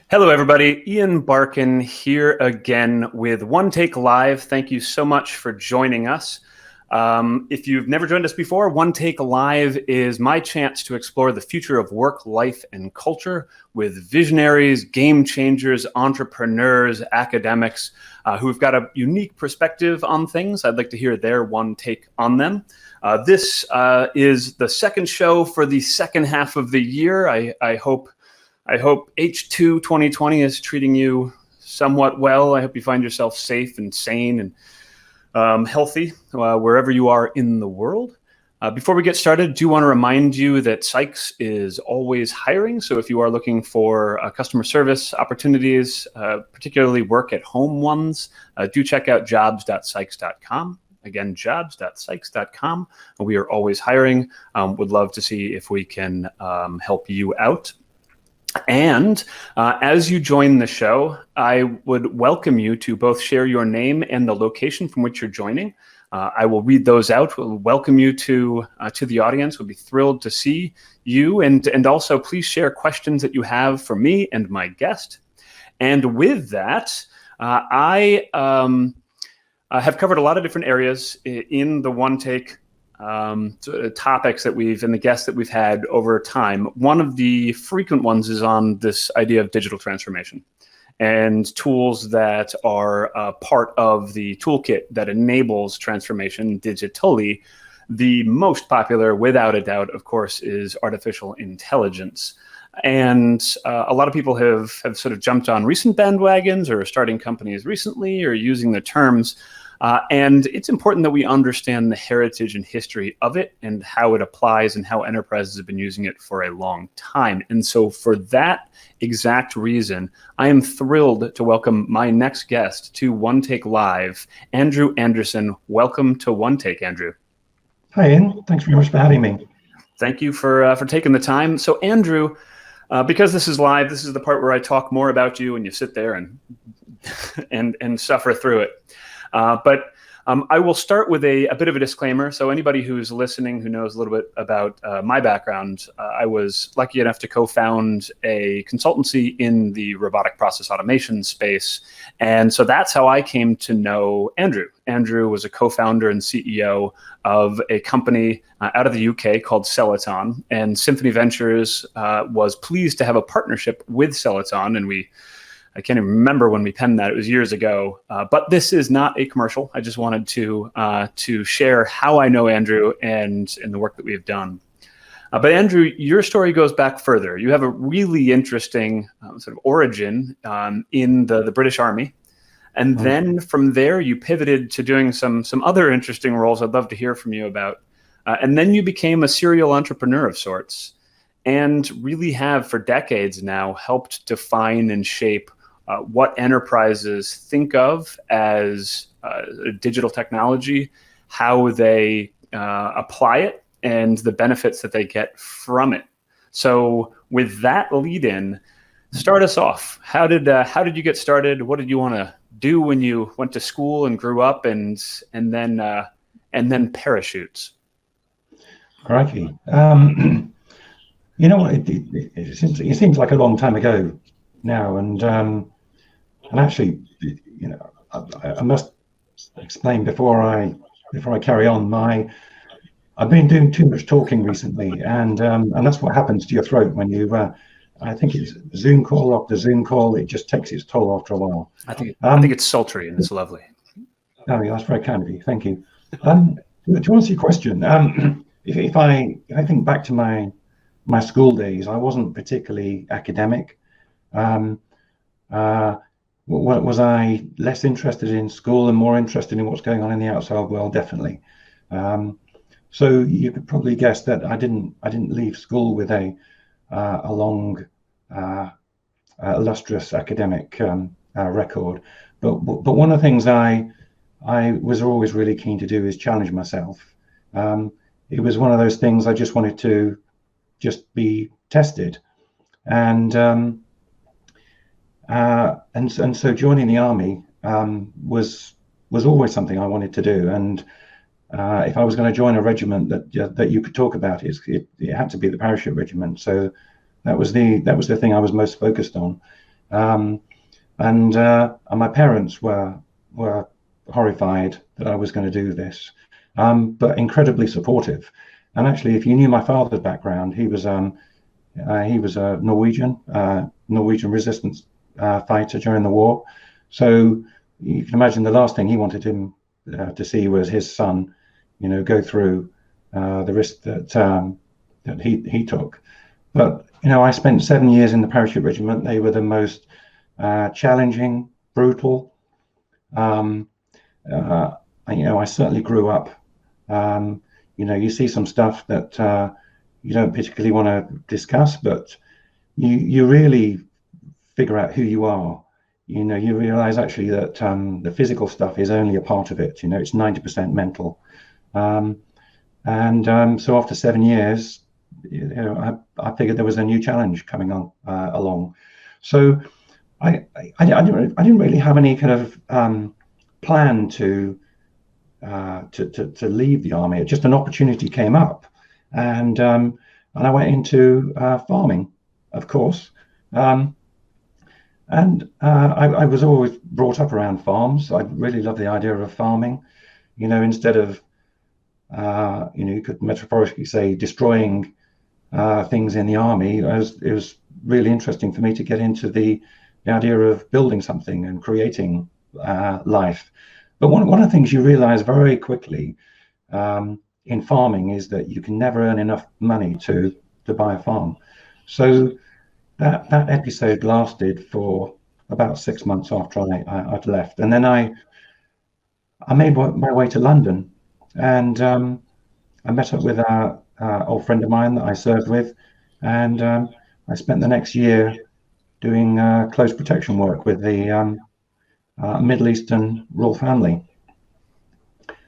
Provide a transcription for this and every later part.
Hello, everybody. Ian Barkin here again with OneTAKE Live. Thank you so much for joining us. If you've never joined us before, OneTAKE Live is my chance to explore the future of work, life, and culture with visionaries, game changers, entrepreneurs, academics who've got a unique perspective on things. I'd like to hear their one take on them. This is the second show for the second half of the year. I hope H2 2020 is treating you somewhat well. I hope you find yourself safe and sane and healthy wherever you are in the world. Before we get started, I do want to remind you that Sykes is always hiring. So if you are looking for customer service opportunities, particularly work at home ones, do check out jobs.sykes.com. Again, jobs.sykes.com. We are always hiring. Would love to see if we can help you out. And as you join the show, I would welcome you to both share your name and the location from which you're joining. I will read those out. We'll welcome you to the audience. We'll be thrilled to see you. And also, please share questions that you have for me and my guest. And with that, I have covered a lot of different areas in the OneTAKE topics that and the guests that we've had over time. One of the frequent ones is on this idea of digital transformation and tools that are part of the toolkit that enables transformation digitally. The most popular, without a doubt, of course, is artificial intelligence. And a lot of people have sort of jumped on recent bandwagons or starting companies recently or using the terms. And it's important that we understand the heritage and history of it and how it applies and how enterprises have been using it for a long time. And so for that exact reason, I am thrilled to welcome my next guest to OneTAKE Live, Andrew Anderson. Welcome to OneTAKE, Andrew. Hi, Ian. Thanks very much for having me. Thank you for taking the time. So Andrew, because this is live, this is the part where I talk more about you and you sit there and suffer through it. But I will start with a bit of a disclaimer. So anybody who's listening who knows a little bit about my background, I was lucky enough to co-found a consultancy in the robotic process automation space. And so that's how I came to know Andrew. Andrew was a co-founder and CEO of a company out of the UK called Salatin. And Symphony Ventures was pleased to have a partnership with Salatin. And I can't even remember when we penned that. It was years ago. But this is not a commercial. I just wanted to share how I know Andrew and the work that we have done. But Andrew, your story goes back further. You have a really interesting sort of origin in the British Army. And then from there, you pivoted to doing some other interesting roles I'd love to hear from you about. And then you became a serial entrepreneur of sorts and really have for decades now helped define and shape what enterprises think of as digital technology, how they apply it, and the benefits that they get from it. So with that lead-in, start us off. How did you get started? What did you want to do when you went to school and grew up, and then parachutes? Crikey. You know what? It seems like a long time ago now, and actually, you know, I must explain before I carry on. I've been doing too much talking recently, and that's what happens to your throat when you. I think it's Zoom call after Zoom call. It just takes its toll after a while. I think it's sultry and it's lovely. Oh, yeah, that's very kind of you. Thank you. To answer your question, if I think back to my school days, I wasn't particularly academic. Was I less interested in school and more interested in what's going on in the outside world? Definitely. So you could probably guess that I didn't leave school with a long, illustrious academic record. But one of the things I was always really keen to do is challenge myself. It was one of those things I just wanted to just be tested, and so joining the army was always something I wanted to do. And if I was going to join a regiment that you could talk about, it had to be the parachute regiment. So that was the thing I was most focused on. And my parents were horrified that I was going to do this, but incredibly supportive. And actually, if you knew my father's background, he was a Norwegian resistance fighter during the war. So you can imagine the last thing he wanted him to see was his son, go through the risk that he took. But I spent 7 years in the parachute regiment. They were the most challenging, brutal. I certainly grew up. You see some stuff that you don't particularly want to discuss, but you really figure out who you are. You realize actually that the physical stuff is only a part of it. It's 90% mental. So after 7 years, I figured there was a new challenge coming on along. So I didn't really have any kind of plan to leave the army. Just an opportunity came up, and I went into farming, of course. I was always brought up around farms. I really love the idea of farming. Instead of you could metaphorically say destroying things in the army, it was really interesting for me to get into the idea of building something and creating life. But one of the things you realize very quickly in farming is that you can never earn enough money to buy a farm. So that episode lasted for about 6 months after I'd left, and then I made my way to London, and I met up with an old friend of mine that I served with, and I spent the next year doing close protection work with the Middle Eastern royal family.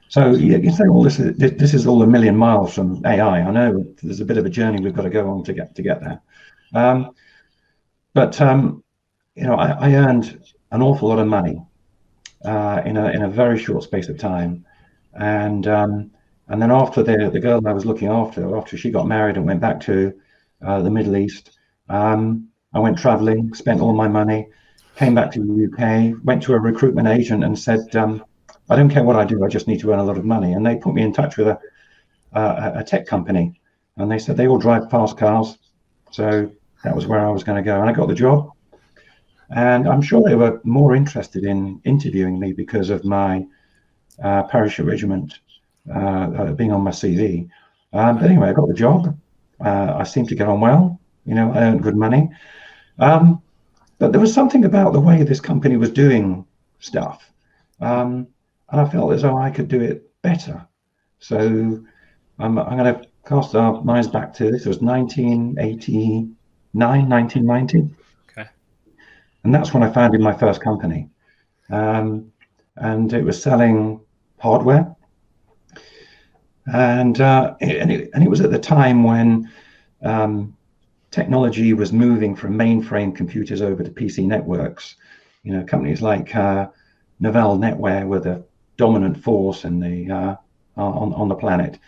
So you say all this is all a million miles from AI. I know there's a bit of a journey we've got to go on to get there. But I earned an awful lot of money in a very short space of time, and then after the girl I was looking after she got married and went back to the Middle East, I went traveling, spent all my money, came back to the UK, went to a recruitment agent and said, I don't care what I do, I just need to earn a lot of money. And they put me in touch with a tech company, and they said they all drive fast cars. So that was where I was going to go. And I got the job. And I'm sure they were more interested in interviewing me because of my parachute regiment being on my CV. But anyway, I got the job. I seemed to get on well. I earned good money. But there was something about the way this company was doing stuff. And I felt as though I could do it better. So I'm going to cast our minds back to this. It was 1989, 1990. Okay. And that's when I founded my first company. And it was selling hardware. And it was at the time when technology was moving from mainframe computers over to PC networks. Companies like Novell Netware were the dominant force in the on the planet,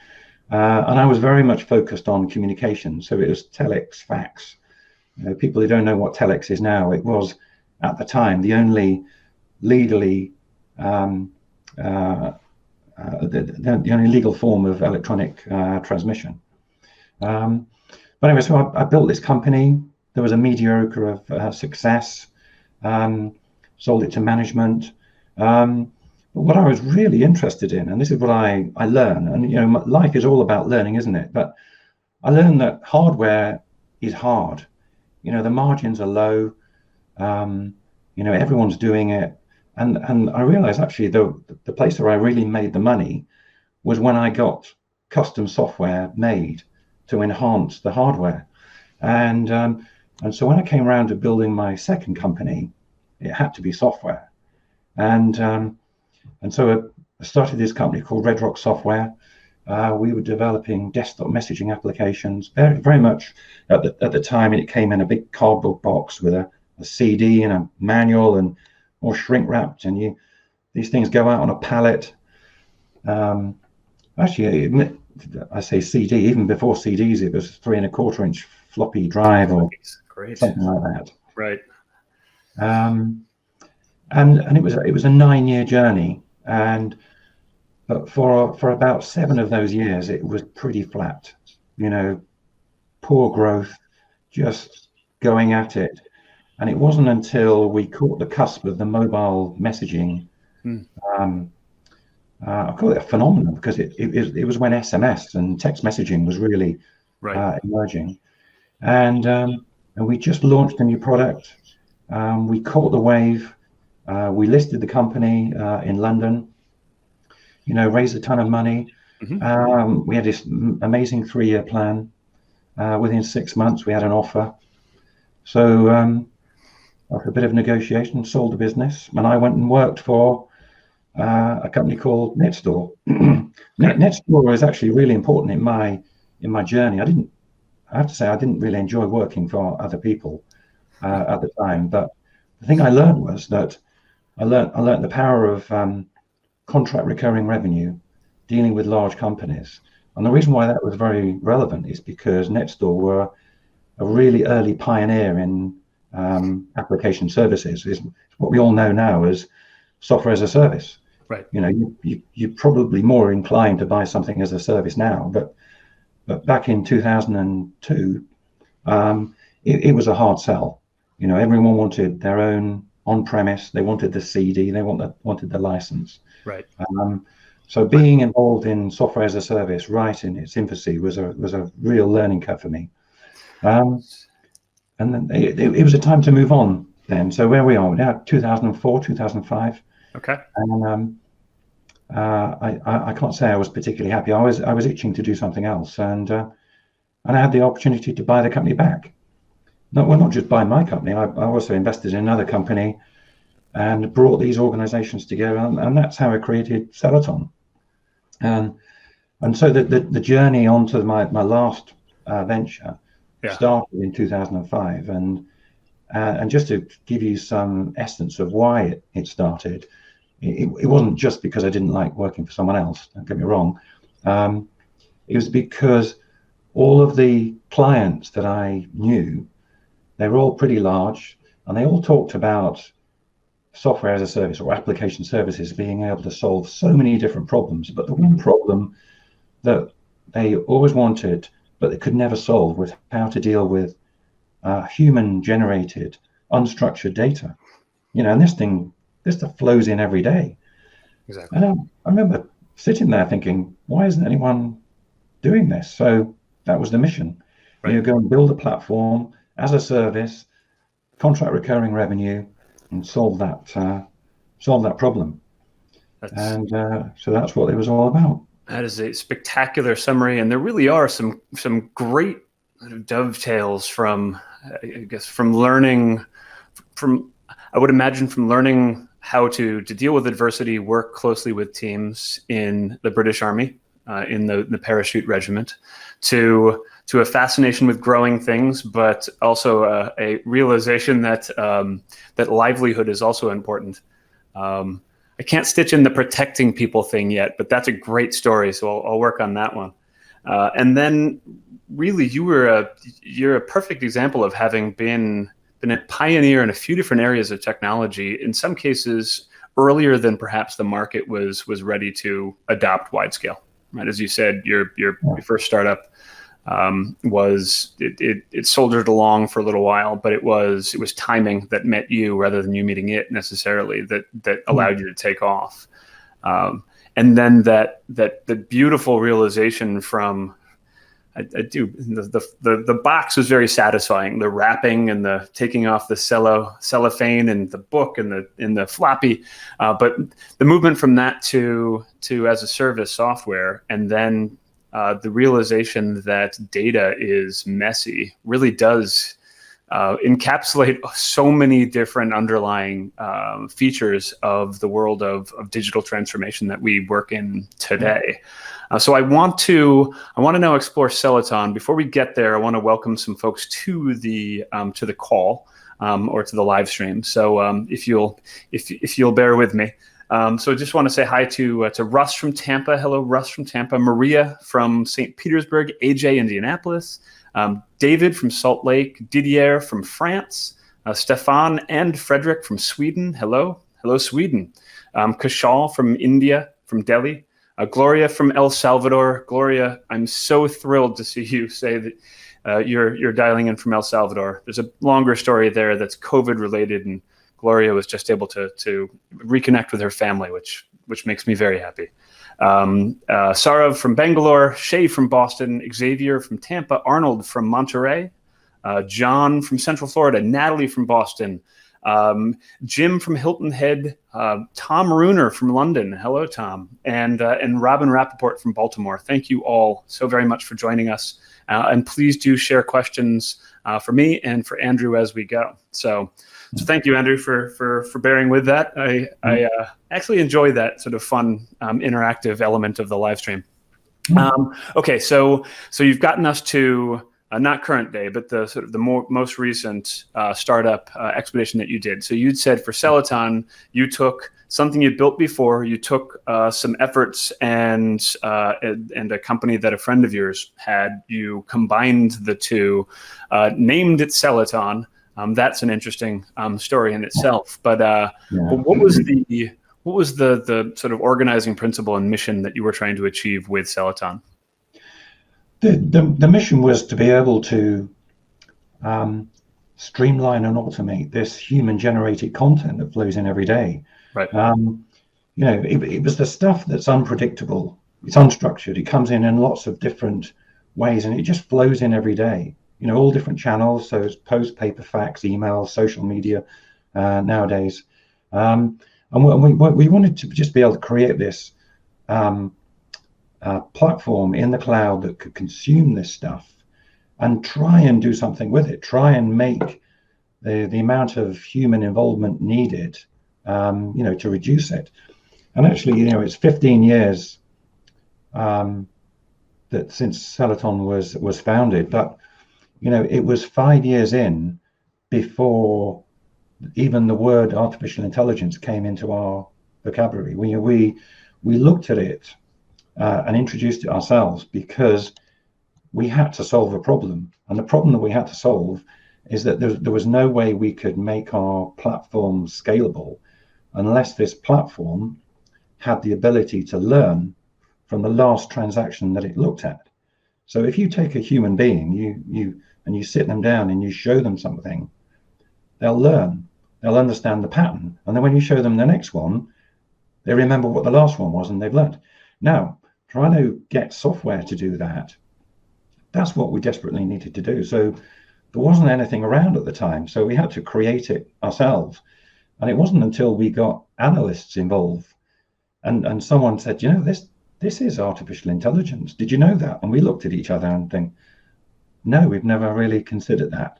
and I was very much focused on communication. So it was telex, fax. People who don't know what telex is now, it was at the time the only legally the only legal form of electronic transmission. But anyway, so I built this company. There was a mediocre of success. Sold it to management. But what I was really interested in, and this is what I learned, and life is all about learning, isn't it? But I learned that hardware is hard. The margins are low. Everyone's doing it, and I realized actually the place where I really made the money was when I got custom software made to enhance the hardware, and so when I came around to building my second company, it had to be software, and so I started this company called Red Rock Software. We were developing desktop messaging applications. Very much at the time, it came in a big cardboard box with a CD and a manual, and all shrink wrapped, and these things go out on a pallet. Actually, I say CD, even before CDs, it was 3 1/4 inch floppy drive or something like that. Right. Um, and it was a 9-year journey, but for about 7 of those years it was pretty flat, poor growth, just going at it. And it wasn't until we caught the cusp of the mobile messaging. um, I call it a phenomenon because it was when SMS and text messaging was really emerging, and we just launched a new product. We caught the wave. We listed the company in London. Raised a ton of money. We had this amazing 3-year plan. Within 6 months, we had an offer. So after a bit of negotiation, sold the business, and I went and worked for a company called NetStore. NetStore was actually really important in my journey. I have to say, I didn't really enjoy working for other people at the time, but the thing I learned was that I learned the power of contract recurring revenue, dealing with large companies. And the reason why that was very relevant is because NetStore were a really early pioneer in application services. Is what we all know now as software as a service. Right. You're probably more inclined to buy something as a service now, but back in 2002, it was a hard sell. Everyone wanted their own on-premise. They wanted the CD. They wanted the license. Right. So being involved in software as a service right in its infancy was a real learning curve for me. And then it was a time to move on then. So where we are now, 2004, 2005. Okay. And I can't say I was particularly happy. I was itching to do something else, and I had the opportunity to buy the company back. Not just buy my company. I also invested in another company and brought these organizations together, and that's how I created Salatin. And so the journey onto my last venture started in 2005, and just to give you some essence of why it started, it wasn't just because I didn't like working for someone else, don't get me wrong. It was because all of the clients that I knew, they were all pretty large, and they all talked about software as a service or application services being able to solve so many different problems. But the one problem that they always wanted, but they could never solve, was how to deal with human-generated, unstructured data. And this stuff flows in every day. Exactly. And I remember sitting there thinking, why isn't anyone doing this? So that was the mission. Right. Go and build a platform as a service, contract recurring revenue, and solve that problem. So that's what it was all about. That is a spectacular summary, and there really are some great dovetails from learning, I would imagine, from learning how to deal with adversity, work closely with teams in the British Army, in the parachute regiment, to a fascination with growing things, but also a realization that livelihood is also important. I can't stitch in the protecting people thing yet, but that's a great story, so I'll work on that one. And then, really, you're a perfect example of having been a pioneer in a few different areas of technology. In some cases, earlier than perhaps the market was ready to adopt wide scale. Right, as you said, your first startup it soldiered along for a little while, but it was timing that met you rather than you meeting it necessarily that allowed you to take off. And then that beautiful realization from the box was very satisfying. The wrapping and the taking off the cellophane and the book and the floppy, but the movement from that to as a service software, and then the realization that data is messy really does encapsulate so many different underlying features of the world of digital transformation that we work in today. So I want to now explore Salatin. Before we get there, I want to welcome some folks to the call or to the live stream. So if you'll bear with me. So I just want to say hi to Russ from Tampa. Hello, Russ from Tampa. Maria from St. Petersburg. AJ, Indianapolis. David from Salt Lake. Didier from France. Stefan and Frederick from Sweden. Hello. Hello, Sweden. Kashal from India, from Delhi. Gloria from El Salvador. Gloria, I'm so thrilled to see you say that you're dialing in from El Salvador. There's a longer story there that's COVID related, and Gloria was just able to reconnect with her family, which makes me very happy. Sarav from Bangalore, Shay from Boston, Xavier from Tampa, Arnold from Monterey, John from Central Florida, Natalie from Boston, Jim from Hilton Head, Tom Runer from London. Hello, Tom. And Robin Rappaport from Baltimore. Thank you all so very much for joining us. And please do share questions for me and for Andrew as we go. So thank you, Andrew, for bearing with that. I actually enjoy that sort of fun, interactive element of the live stream. Okay, so you've gotten us to not current day, but the sort of the most recent startup expedition that you did. So you'd said for Salatin, you took something you'd built before, you took some efforts and a company that a friend of yours had, you combined the two, named it Salatin. That's an interesting story in itself. But what was the sort of organizing principle and mission that you were trying to achieve with Salatin? The mission was to be able to streamline and automate this human-generated content that flows in every day. Right. It was the stuff that's unpredictable. It's unstructured. It comes in lots of different ways, and it just flows in every day. All different channels. So it's post, paper, fax, email, social media nowadays. And we wanted to just be able to create this platform in the cloud that could consume this stuff and try and do something with it. Try and make the amount of human involvement needed, to reduce it. And actually, it's 15 years that since Salatin was founded, but it was 5 years in before even the word artificial intelligence came into our vocabulary. We looked at it and introduced it ourselves because we had to solve a problem. And the problem that we had to solve is that there was no way we could make our platform scalable unless this platform had the ability to learn from the last transaction that it looked at. So if you take a human being, you sit them down and you show them something, they'll learn, they'll understand the pattern. And then when you show them the next one, they remember what the last one was and they've learned. Now, trying to get software to do that, that's what we desperately needed to do. So there wasn't anything around at the time. So we had to create it ourselves. And it wasn't until we got analysts involved and someone said, this is artificial intelligence. Did you know that? And we looked at each other and think, no, we've never really considered that.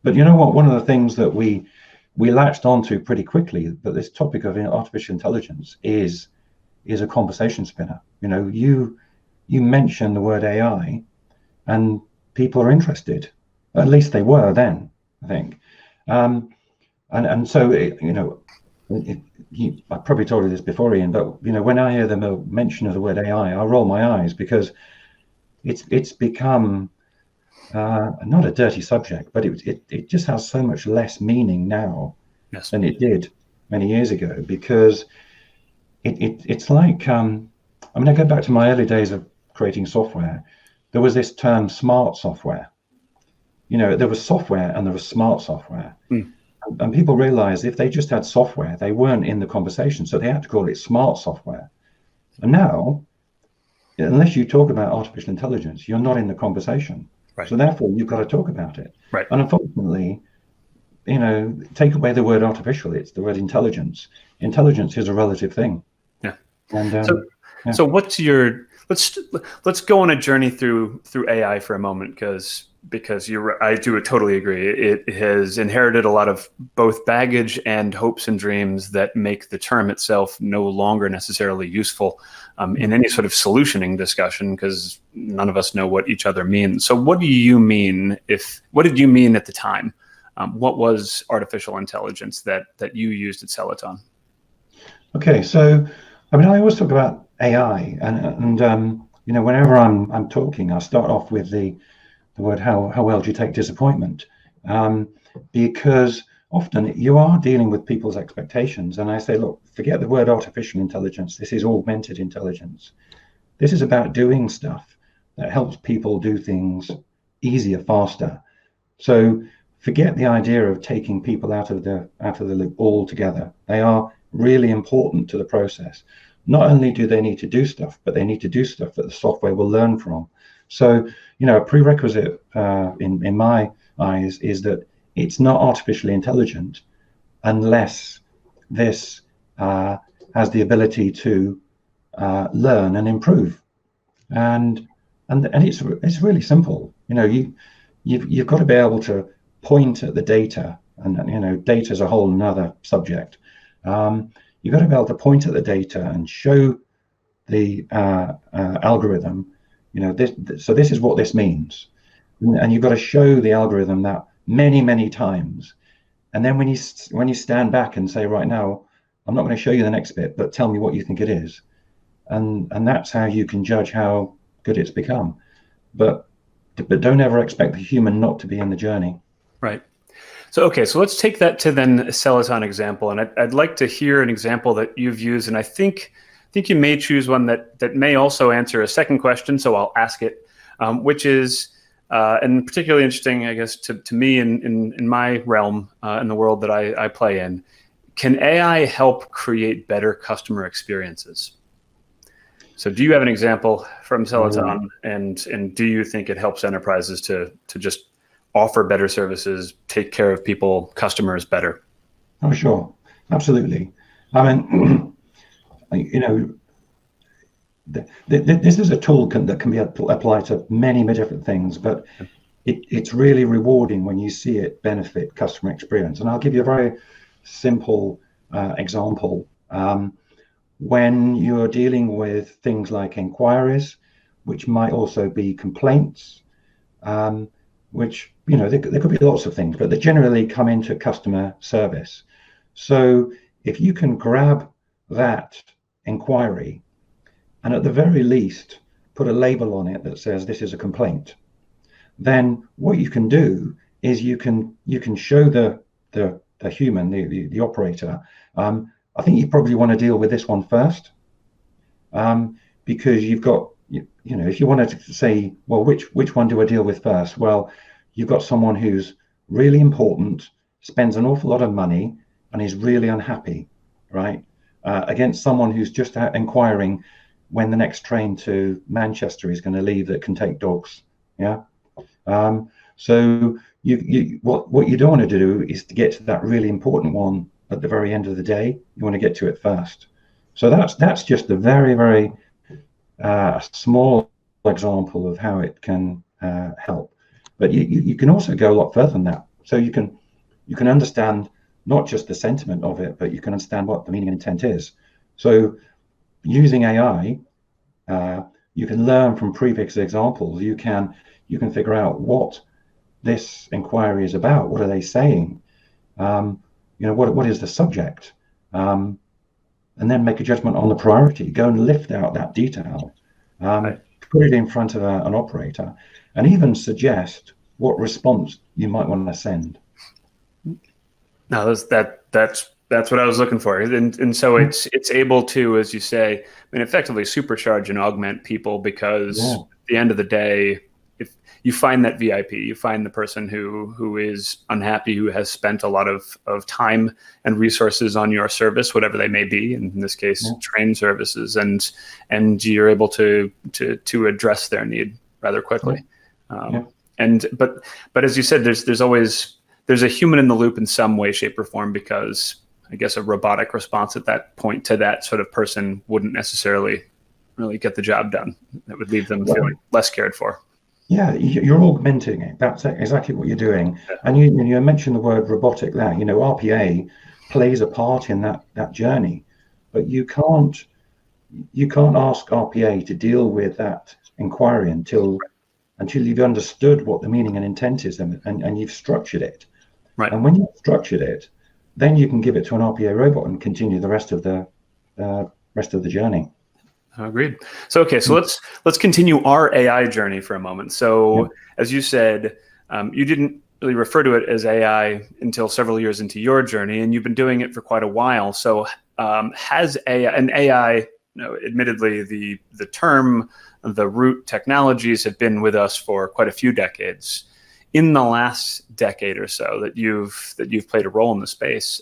But you know what? One of the things that we latched onto pretty quickly, that this topic of artificial intelligence is a conversation spinner. You mention the word AI and people are interested. At least they were then, I think. And so, I probably told you this before, Ian, but when I hear the mention of the word AI, I roll my eyes because it's become not a dirty subject, but it just has so much less meaning now than it did many years ago, because it's like I go back to my early days of creating software. There was this term smart software. There was software and there was smart software. And people realized if they just had software, they weren't in the conversation. So they had to call it smart software. And now, unless you talk about artificial intelligence, you're not in the conversation. Right. So therefore, you've got to talk about it. Right. And unfortunately, take away the word artificial, it's the word intelligence. Intelligence is a relative thing. Yeah. And so what's your let's go on a journey through AI for a moment, because I do totally agree. It has inherited a lot of both baggage and hopes and dreams that make the term itself no longer necessarily useful in any sort of solutioning discussion, because none of us know what each other means. So what do you mean what did you mean at the time? What was artificial intelligence that you used at Salatin? Okay, so I always talk about AI, and whenever I'm talking, I start off with the word how well do you take disappointment, because often you are dealing with people's expectations. And I say, look, forget the word artificial intelligence. This is augmented intelligence. This is about doing stuff that helps people do things easier, faster. So forget the idea of taking people out of the loop altogether. They are really important to the process. Not only do they need to do stuff, but they need to do stuff that the software will learn from. So, a prerequisite in my eyes is that it's not artificially intelligent unless this has the ability to learn and improve. And it's really simple. You've got to be able to point at the data, and data is a whole another subject. You've got to be able to point at the data and show the algorithm, so this is what this means, and you've got to show the algorithm that many times, and then when you stand back and say, right, now I'm not going to show you the next bit, but tell me what you think it is, and that's how you can judge how good it's become. But don't ever expect the human not to be in the journey. Right. So, okay, so let's take that to then a Salatin example. And I'd like to hear an example that you've used. And I think you may choose one that may also answer a second question. So I'll ask it, which is, and particularly interesting, I guess, to me in my realm, in the world that I play in, can AI help create better customer experiences? So do you have an example from Salatin, and do you think it helps enterprises to just offer better services, take care of people, customers better? Oh, sure. Absolutely. I mean, this is a tool that can be applied to many different things, but it's really rewarding when you see it benefit customer experience. And I'll give you a very simple example. When you're dealing with things like inquiries, which might also be complaints, which, there could be lots of things, but they generally come into customer service. So if you can grab that inquiry and at the very least put a label on it that says this is a complaint, then what you can do is you can show the human, the operator, I think you probably want to deal with this one first, because you've got, if you wanted to say, well, which one do I deal with first? Well, you've got someone who's really important, spends an awful lot of money, and is really unhappy, right? Against someone who's just out inquiring when the next train to Manchester is going to leave that can take dogs. Yeah. So what you don't want to do is to get to that really important one at the very end of the day. You want to get to it first. So that's just a very small example of how it can help. But you can also go a lot further than that. So you can understand not just the sentiment of it, but you can understand what the meaning and intent is. So using AI, you can learn from previous examples. You can figure out what this inquiry is about. What are they saying? What is the subject? And then make a judgment on the priority. Go and lift out that detail, put it in front of an operator, and even suggest what response you might want to send. No, that's what I was looking for, and so it's able to, as you say, effectively supercharge and augment people, because at the end of the day, if you find that VIP, you find the person who is unhappy, who has spent a lot of time and resources on your service, whatever they may be, in this case, train services, and you're able to address their need rather quickly. But as you said, there's a human in the loop in some way, shape, or form, because I guess a robotic response at that point to that sort of person wouldn't necessarily really get the job done. That would leave them feeling less cared for. Yeah, you're augmenting it. That's exactly what you're doing. And you mentioned the word robotic there. RPA plays a part in that journey, but you can't ask RPA to deal with that inquiry until you've understood what the meaning and intent is, and you've structured it. Right. And when you've structured it, then you can give it to an RPA robot and continue the rest of the journey. Agreed. So, okay, so let's continue our AI journey for a moment. So, as you said, you didn't really refer to it as AI until several years into your journey, and you've been doing it for quite a while. So has AI, and AI, admittedly, the term, the root technologies have been with us for quite a few decades. In the last decade or so that you've played a role in the space,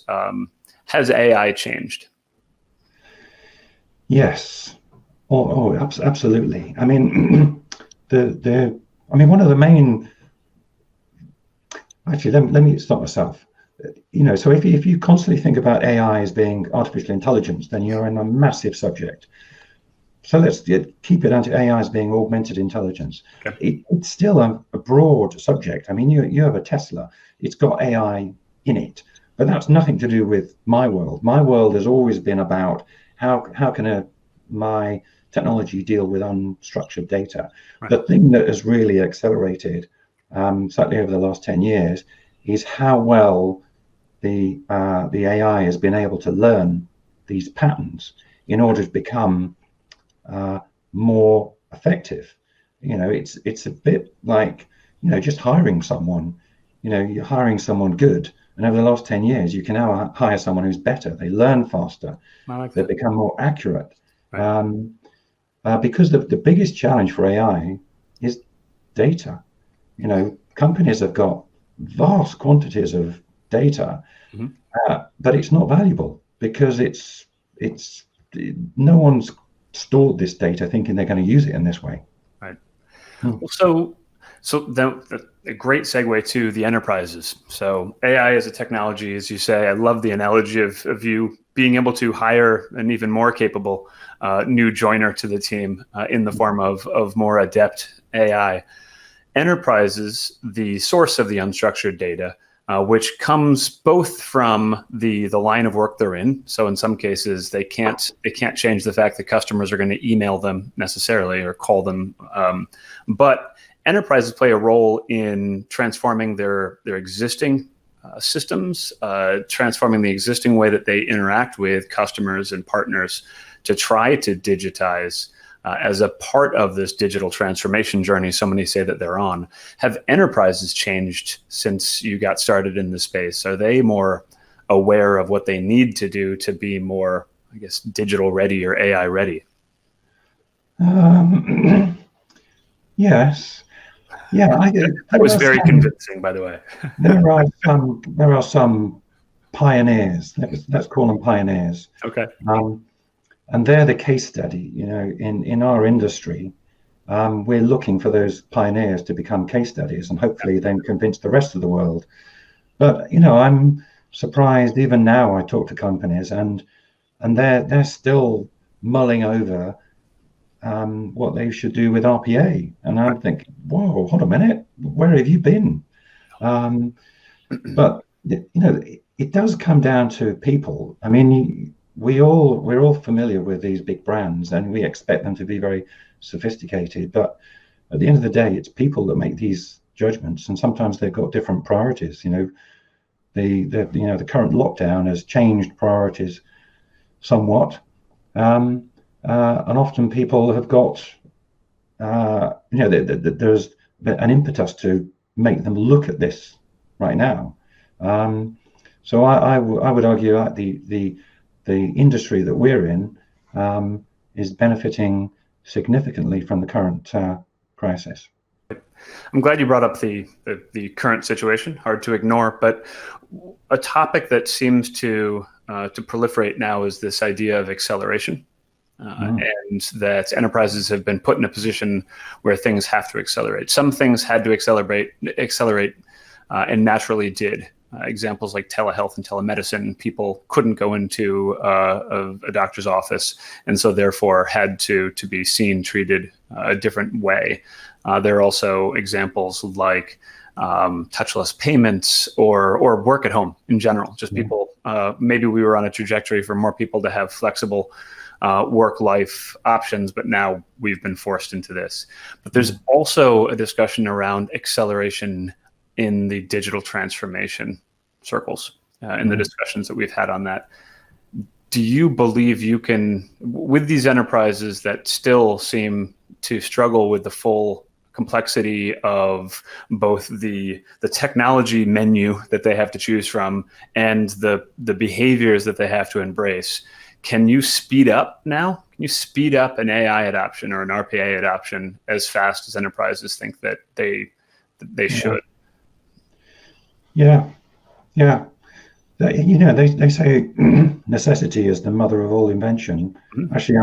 has AI changed? Yes. Absolutely. I mean, one of the main. Actually, let me stop myself. So if you constantly think about AI as being artificial intelligence, then you're in a massive subject. So let's keep it down to AI as being augmented intelligence. Okay. It's still a broad subject. I mean, you have a Tesla, it's got AI in it, but that's nothing to do with my world. My world has always been about how can my technology deal with unstructured data. Right. The thing that has really accelerated, certainly over the last 10 years, is how well the AI has been able to learn these patterns in order to become more effective. It's a bit like just hiring someone. You're hiring someone good, and over the last 10 years you can now hire someone who's better. They learn faster. They become more accurate. Right. Because the biggest challenge for AI is data. Companies have got vast quantities of data, but it's not valuable because it's no one's stored this data thinking they're going to use it in this way. Right. So a great segue to the enterprises. So AI as a technology, as you say, I love the analogy of you being able to hire an even more capable new joiner to the team in the form of more adept AI. Enterprises, the source of the unstructured data, which comes both from the line of work they're in. So in some cases, they can't change the fact that customers are going to email them necessarily or call them. But enterprises play a role in transforming their existing systems, transforming the existing way that they interact with customers and partners to try to digitize as a part of this digital transformation journey so many say that they're on. Have enterprises changed since you got started in the space? Are they more aware of what they need to do to be more, I guess, digital ready or AI ready? Yes. Yeah, that was very convincing, by the way. there are some pioneers. Let's call them pioneers. Okay. And they're the case study. In our industry, we're looking for those pioneers to become case studies and hopefully then convince the rest of the world. But I'm surprised even now. I talk to companies and they're still mulling over what they should do with RPA, and I'm thinking, whoa, hold a minute, where have you been? But it does come down to people. I mean, we're all familiar with these big brands and we expect them to be very sophisticated, but at the end of the day it's people that make these judgments, and sometimes they've got different priorities. The current lockdown has changed priorities somewhat, and often people have got there's an impetus to make them look at this right now. So I would argue that the industry that we're in is benefiting significantly from the current crisis. I'm glad you brought up the current situation. Hard to ignore, but a topic that seems to proliferate now is this idea of acceleration, and that enterprises have been put in a position where things have to accelerate. Some things had to accelerate, and naturally did. Examples like telehealth and telemedicine, people couldn't go into a doctor's office, and so therefore had to be seen, treated a different way. There are also examples like touchless payments or work at home in general. Just people, maybe we were on a trajectory for more people to have flexible work-life options, but now we've been forced into this. But there's also a discussion around acceleration in the digital transformation circles, in the discussions that we've had on that. Do you believe you can, with these enterprises that still seem to struggle with the full complexity of both the technology menu that they have to choose from and the behaviors that they have to embrace. Can you speed up now? Can you speed up an AI adoption or an RPA adoption as fast as enterprises think that they should? Yeah, yeah. They say necessity is the mother of all invention. Mm-hmm. Actually,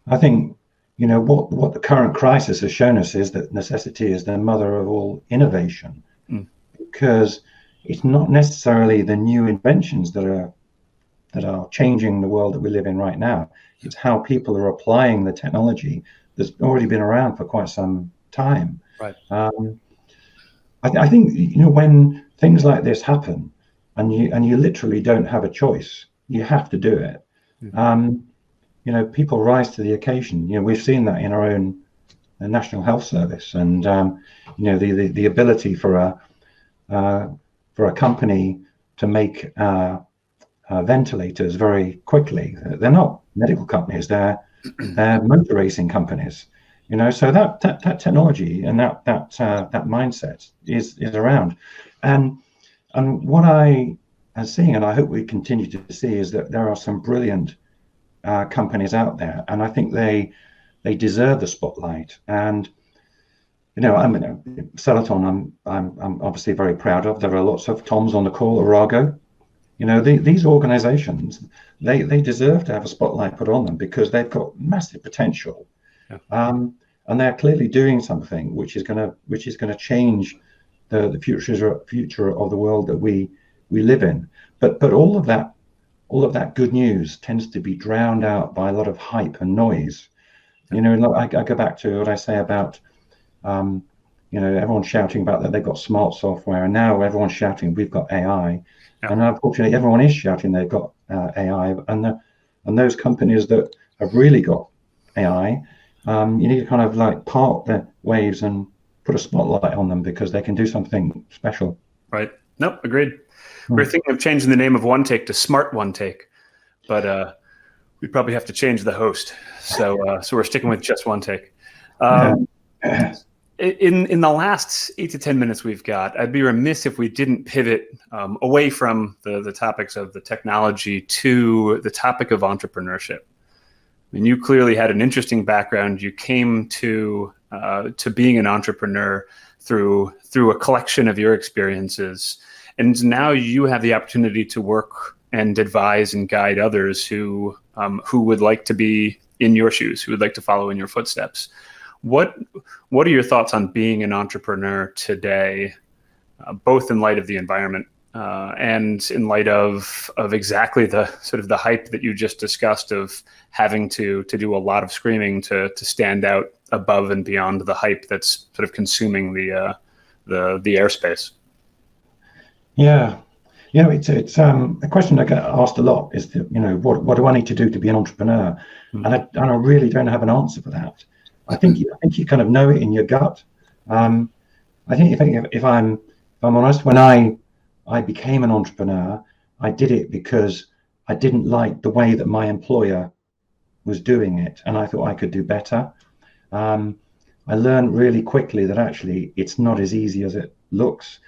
I think, what the current crisis has shown us is that necessity is the mother of all innovation, because it's not necessarily the new inventions that are changing the world that we live in right now. It's how people are applying the technology that's already been around for quite some time. Right. I think, when things like this happen, and you literally don't have a choice, you have to do it. Mm-hmm. People rise to the occasion. We've seen that in our own National Health Service, and the ability for a company to make ventilators very quickly. They're not medical companies; they're motor racing companies. So that technology and that mindset is around, and what I am seeing, and I hope we continue to see, is that there are some brilliant companies out there, and I think they deserve the spotlight. And Salatin, I'm obviously very proud of. There are lots of Toms on the call, Arago. These organizations, they deserve to have a spotlight put on them because they've got massive potential. Yeah. And they're clearly doing something which is going to change the future of the world that we live in. But all of that good news tends to be drowned out by a lot of hype and noise. I go back to what I say about everyone's shouting about that they've got smart software, and now everyone's shouting we've got AI. Yeah. And unfortunately, everyone is shouting they've got AI, and those companies that have really got AI, you need to kind of like park the waves and put a spotlight on them because they can do something special. Right. Nope. Agreed. We're thinking of changing the name of OneTAKE to Smart OneTAKE, but we probably have to change the host. So we're sticking with just OneTAKE. In the last 8 to 10 minutes we've got, I'd be remiss if we didn't pivot away from the topics of the technology to the topic of entrepreneurship. I mean, you clearly had an interesting background. You came to being an entrepreneur through a collection of your experiences, and now you have the opportunity to work and advise and guide others who would like to be in your shoes, who would like to follow in your footsteps. What are your thoughts on being an entrepreneur today, both in light of the environment and in light of exactly the sort of the hype that you just discussed of having to do a lot of screaming to stand out above and beyond the hype that's sort of consuming the airspace? Yeah, it's a question I get asked a lot. Is what do I need to do to be an entrepreneur? And I really don't have an answer for that. I think you kind of know it in your gut. I think if I'm honest, when I became an entrepreneur, I did it because I didn't like the way that my employer was doing it, and I thought I could do better. I learned really quickly that actually it's not as easy as it looks,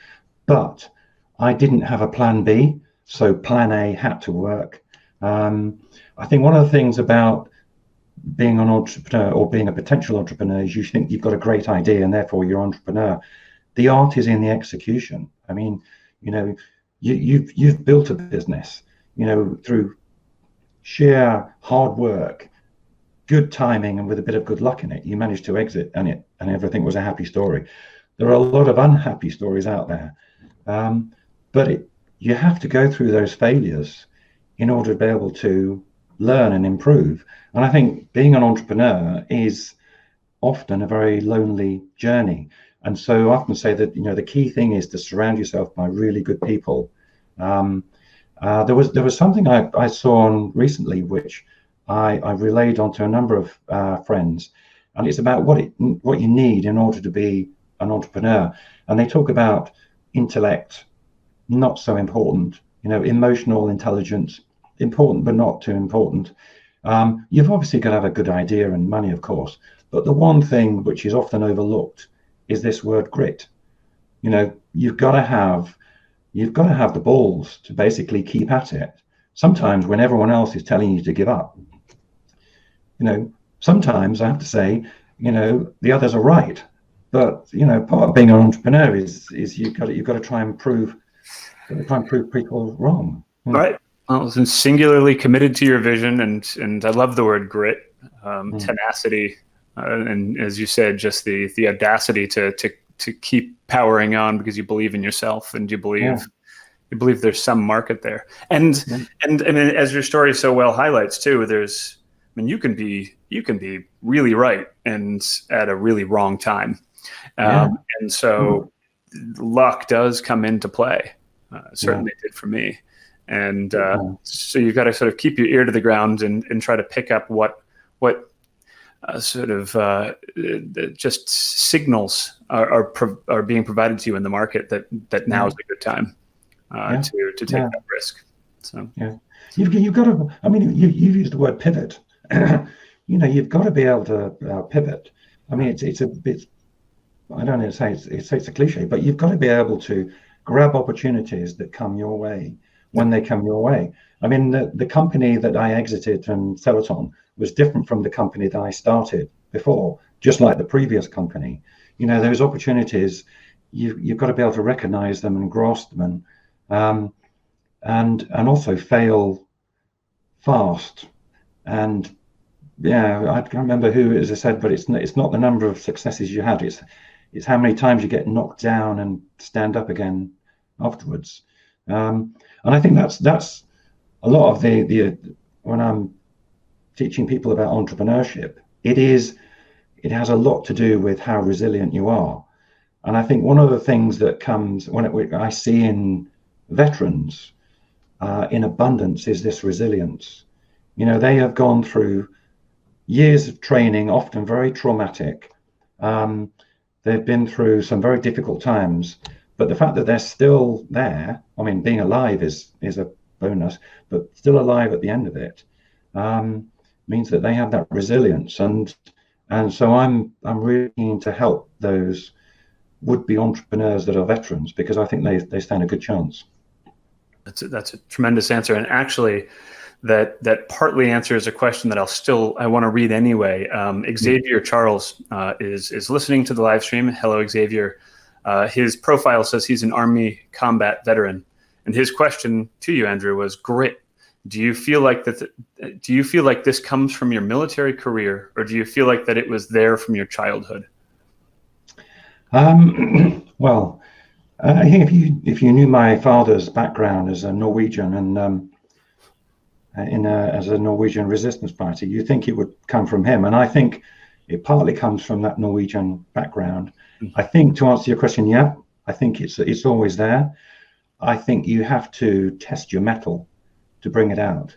but I didn't have a plan B, so plan A had to work. I think one of the things about being an entrepreneur or being a potential entrepreneur is you think you've got a great idea and therefore you're an entrepreneur. The art is in the execution. I mean, you've built a business, through sheer hard work, good timing, and with a bit of good luck in it, you managed to exit and everything was a happy story. There are a lot of unhappy stories out there, but you have to go through those failures in order to be able to learn and improve. And I think being an entrepreneur is often a very lonely journey. And so I often say that the key thing is to surround yourself by really good people. There was something I saw on recently which I relayed onto a number of friends, and it's about what you need in order to be an entrepreneur. And they talk about intellect, not so important. Emotional intelligence, important but not too important. You've obviously got to have a good idea and money, of course, But the one thing which is often overlooked is this word grit. You've got to have the balls to basically keep at it. Sometimes when everyone else is telling you to give up, sometimes I have to say, the others are right. But part of being an entrepreneur is you've got to try and prove people wrong. Right. Well, singularly committed to your vision, and I love the word grit, tenacity, and as you said, just the audacity to keep powering on because you believe in yourself and you believe there's some market there. And as your story so well highlights too, you can be really right and at a really wrong time. And so luck does come into play. Certainly did for me. And so you've got to sort of keep your ear to the ground and try to pick up what just signals are being provided to you in the market that now is a good time to take that risk. So you've got to. I mean, you used the word pivot. You've got to be able to pivot. I mean, it's a bit. I don't know to say it's a cliche, but you've got to be able to grab opportunities that come your way when they come your way. I mean, the company that I exited from Salatin was different from the company that I started before, just like the previous company. Those opportunities, you've got to be able to recognize them and grasp them, and also fail fast. And I can't remember who, as I said, but it's not the number of successes you had. It's how many times you get knocked down and stand up again afterwards. And I think that's a lot of the when I'm teaching people about entrepreneurship, it has a lot to do with how resilient you are. And I think one of the things that comes when I see in veterans in abundance is this resilience. They have gone through years of training, often very traumatic. They've been through some very difficult times, but the fact that they're still there, I mean, being alive is a bonus, but still alive at the end of it means that they have that resilience. And so I'm really keen to help those would-be entrepreneurs that are veterans, because I think they stand a good chance. That's a tremendous answer, and actually, that partly answers a question that I want to read anyway. Xavier Charles is listening to the live stream. Hello, Xavier. His profile says he's an Army combat veteran, and his question to you, Andrew, was grit. Do you feel like this comes from your military career, or do you feel like that it was there from your childhood? Well, I think if you knew my father's background as a Norwegian and as a Norwegian resistance party, you think it would come from him, and I think it partly comes from that Norwegian background. I think, to answer your question, I think it's always there. I think you have to test your mettle to bring it out.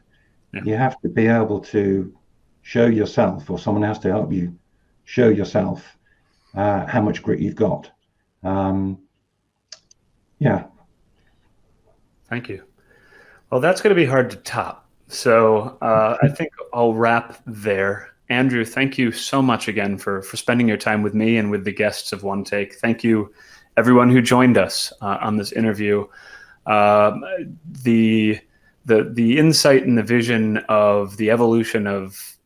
You have to be able to show yourself, or someone has to help you show yourself how much grit you've got. Thank you. Well, that's going to be hard to top. So I think I'll wrap there. Andrew, thank you so much again for spending your time with me and with the guests of OneTAKE. Thank you, everyone who joined us on this interview. The insight and the vision of the evolution of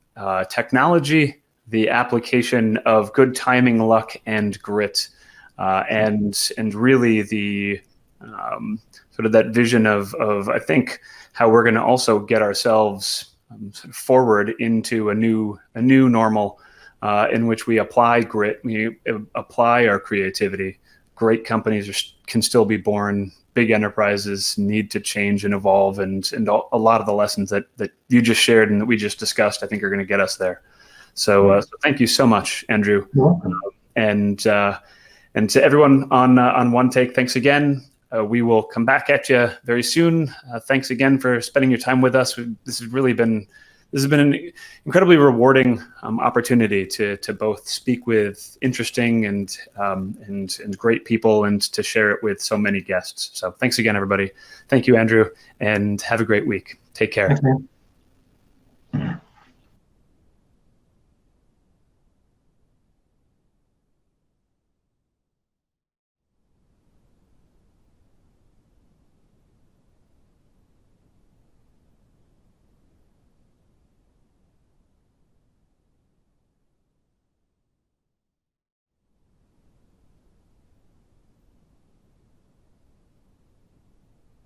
technology, the application of good timing, luck, and grit, and really the sort of that vision of I think how we're going to also get ourselves forward into a new normal in which we apply grit, we apply our creativity. Great companies can still be born. Big enterprises need to change and evolve, and a lot of the lessons that you just shared and that we just discussed, I think, are going to get us there. So thank you so much, Andrew. You're welcome. And to everyone on OneTAKE, thanks again. We will come back at you very soon. Thanks again for spending your time with us. This has been an incredibly rewarding opportunity to both speak with interesting and great people, and to share it with so many guests. So thanks again, everybody. Thank you, Andrew, and have a great week. Take care. Thanks, man.